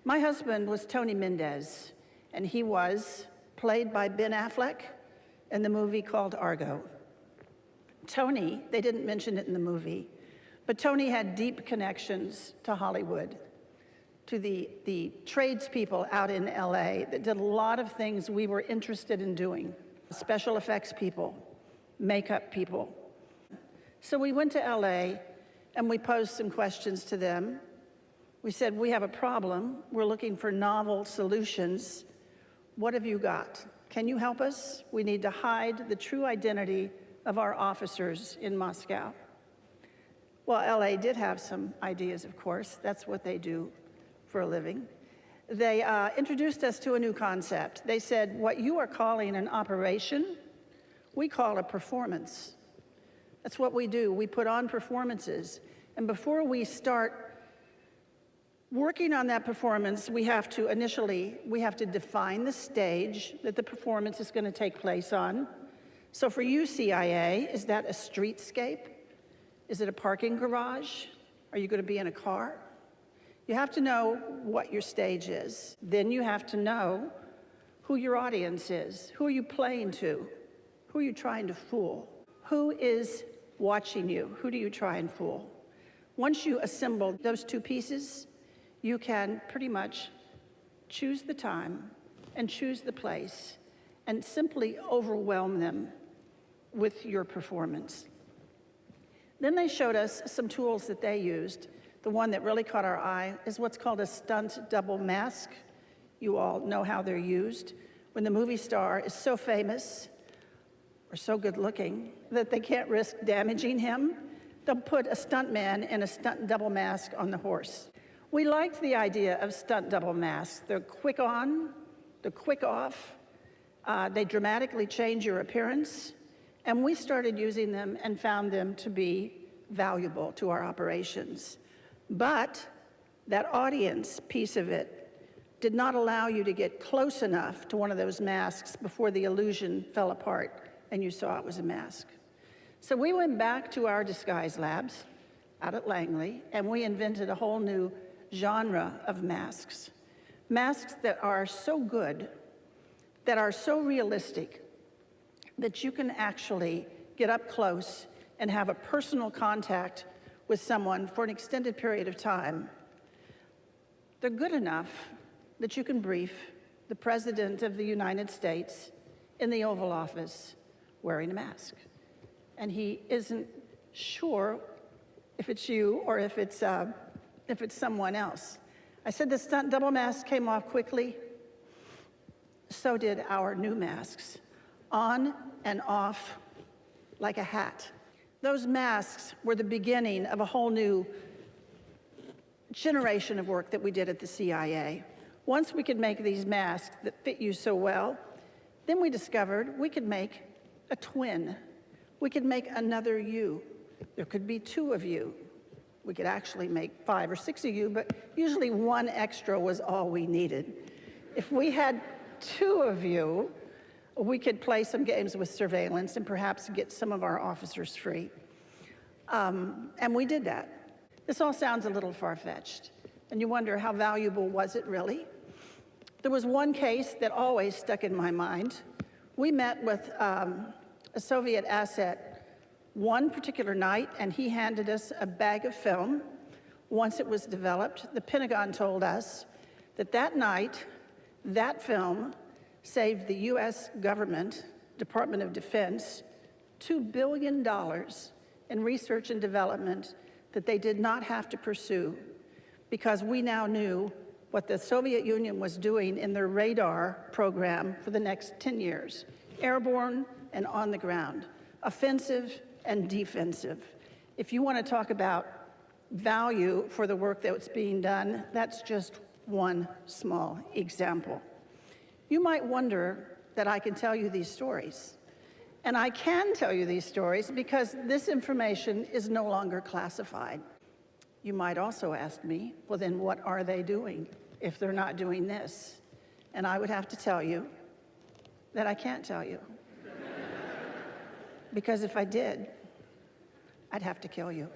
My husband was Tony Mendez, and he was played by Ben Affleck in the movie called Argo. Tony, they didn't mention it in the movie, but Tony had deep connections to Hollywood, to the tradespeople out in LA that did a lot of things we were interested in doing. Special effects people, makeup people. So we went to LA and we posed some questions to them. We said, we have a problem. We're looking for novel solutions. What have you got? Can you help us? We need to hide the true identity of our officers in Moscow. Well, LA did have some ideas, of course. That's what they do for a living. They introduced us to a new concept. They said, what you are calling an operation, we call a performance. That's what we do. We put on performances. And before we start working on that performance, we have to define the stage that the performance is going to take place on. So for you, CIA, is that a streetscape? Is it a parking garage? Are you going to be in a car? You have to know what your stage is. Then you have to know who your audience is. Who are you playing to? Who are you trying to fool? Who is watching you? Who do you try and fool? Once you assemble those two pieces, you can pretty much choose the time and choose the place and simply overwhelm them with your performance. Then they showed us some tools that they used. The one that really caught our eye is what's called a stunt double mask. You all know how they're used. When the movie star is so famous or so good looking that they can't risk damaging him, they'll put a stuntman in a stunt double mask on the horse. We liked the idea of stunt double masks. They're quick on, they're quick off, they dramatically change your appearance, and we started using them and found them to be valuable to our operations. But that audience piece of it did not allow you to get close enough to one of those masks before the illusion fell apart and you saw it was a mask. So we went back to our disguise labs out at Langley, and we invented a whole new genre of masks. Masks that are so good, that are so realistic, that you can actually get up close and have a personal contact with someone for an extended period of time. They're good enough that you can brief the President of the United States in the Oval Office wearing a mask. And he isn't sure if it's you or if it's someone else. I said the stunt double mask came off quickly. So did our new masks, on and off like a hat. Those masks were the beginning of a whole new generation of work that we did at the CIA. Once we could make these masks that fit you so well, then we discovered we could make a twin. We could make another you. There could be two of you. We could actually make 5 or 6 of you, but usually one extra was all we needed. If we had 2 of you, we could play some games with surveillance and perhaps get some of our officers free. And we did that. This all sounds a little far-fetched, and you wonder how valuable was it really? There was one case that always stuck in my mind. We met with a Soviet asset one particular night, and he handed us a bag of film. Once it was developed, the Pentagon told us that that night, that film saved the US government, Department of Defense, $2 billion in research and development that they did not have to pursue, because we now knew what the Soviet Union was doing in their radar program for the next 10 years, airborne and on the ground, offensive and defensive. If you want to talk about value for the work that's being done, that's just one small example. You might wonder that I can tell you these stories. And I can tell you these stories because this information is no longer classified. You might also ask me, well, then what are they doing if they're not doing this? And I would have to tell you that I can't tell you. Because if I did, I'd have to kill you.